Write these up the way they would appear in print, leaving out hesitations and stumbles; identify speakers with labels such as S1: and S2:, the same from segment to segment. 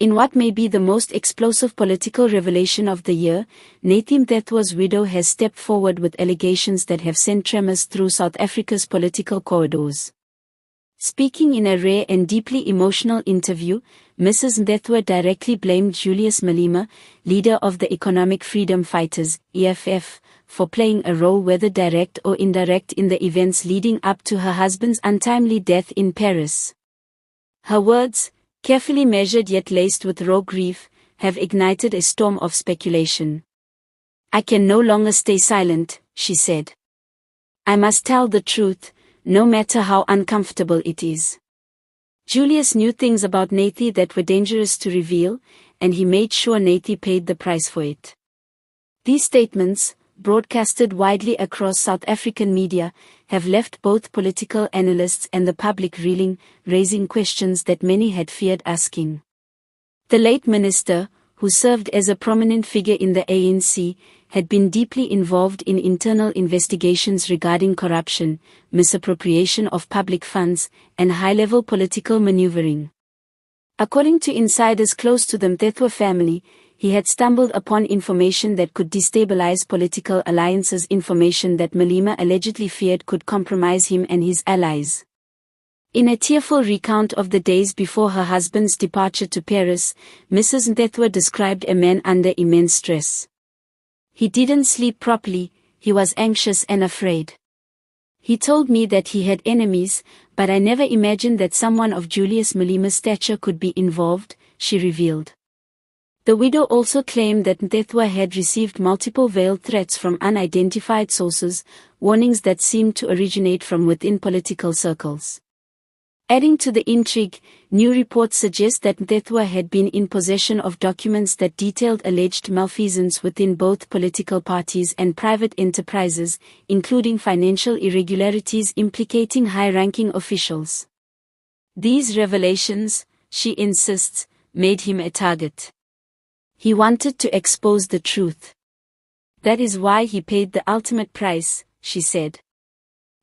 S1: In what may be the most explosive political revelation of the year, Nathi Mthethwa's widow has stepped forward with allegations that have sent tremors through South Africa's political corridors. Speaking in a rare and deeply emotional interview, Mrs. Mthethwa directly blamed Julius Malema, leader of the Economic Freedom Fighters, EFF, for playing a role whether direct or indirect in the events leading up to her husband's untimely death in Paris. Her words, carefully measured yet laced with raw grief, have ignited a storm of speculation. "I can no longer stay silent," she said. "I must tell the truth, no matter how uncomfortable it is." Julius knew things about Nathi that were dangerous to reveal, and he made sure Nathi paid the price for it. These statements, broadcasted widely across South African media, have left both political analysts and the public reeling, raising questions that many had feared asking. The late minister, who served as a prominent figure in the ANC, had been deeply involved in internal investigations regarding corruption, misappropriation of public funds, and high-level political maneuvering. According to insiders close to the Mthethwa family, he had stumbled upon information that could destabilize political alliances, information that Malema allegedly feared could compromise him and his allies. In a tearful recount of the days before her husband's departure to Paris, Mrs. Mthethwa described a man under immense stress. "He didn't sleep properly, he was anxious and afraid. He told me that he had enemies, but I never imagined that someone of Julius Malema's stature could be involved," she revealed. The widow also claimed that Mthethwa had received multiple veiled threats from unidentified sources, warnings that seemed to originate from within political circles. Adding to the intrigue, new reports suggest that Mthethwa had been in possession of documents that detailed alleged malfeasance within both political parties and private enterprises, including financial irregularities implicating high-ranking officials. These revelations, she insists, made him a target. He wanted to expose the truth. "That is why he paid the ultimate price," she said.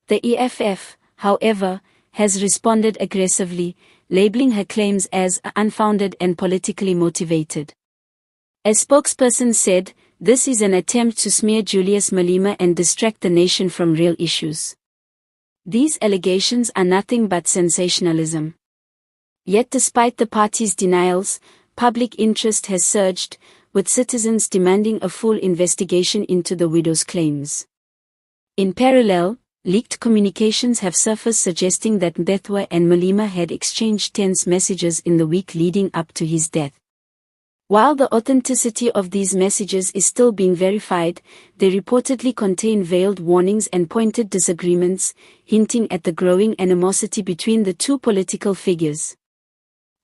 S1: The EFF, however, has responded aggressively, labeling her claims as unfounded and politically motivated. A spokesperson said, "This is an attempt to smear Julius Malema and distract the nation from real issues. These allegations are nothing but sensationalism." Yet despite the party's denials, public interest has surged, with citizens demanding a full investigation into the widow's claims. In parallel, leaked communications have surfaced suggesting that Mthethwa and Malema had exchanged tense messages in the week leading up to his death. While the authenticity of these messages is still being verified, they reportedly contain veiled warnings and pointed disagreements, hinting at the growing animosity between the two political figures.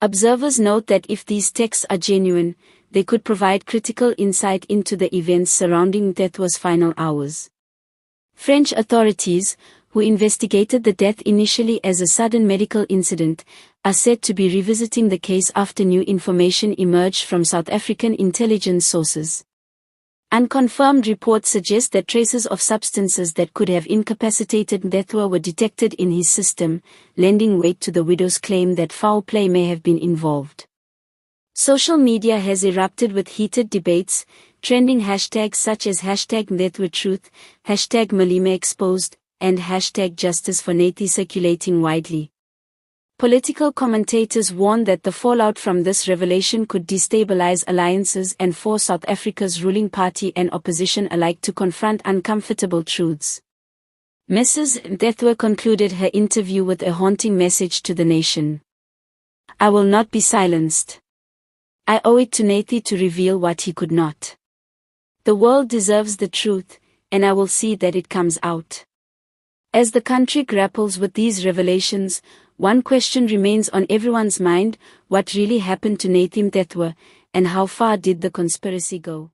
S1: Observers note that if these texts are genuine, they could provide critical insight into the events surrounding Mthethwa's final hours. French authorities, who investigated the death initially as a sudden medical incident, are said to be revisiting the case after new information emerged from South African intelligence sources. Unconfirmed reports suggest that traces of substances that could have incapacitated Mthethwa were detected in his system, lending weight to the widow's claim that foul play may have been involved. Social media has erupted with heated debates, trending hashtags such as #MthethwaTruth, #MalemaExposed, and #JusticeForNathi circulating widely. Political commentators warn that the fallout from this revelation could destabilize alliances and force South Africa's ruling party and opposition alike to confront uncomfortable truths. Mrs. Mthethwa concluded her interview with a haunting message to the nation. "I will not be silenced. I owe it to Nathi to reveal what he could not. The world deserves the truth, and I will see that it comes out." As the country grapples with these revelations, one question remains on everyone's mind: what really happened to Nathi Mthethwa, and how far did the conspiracy go?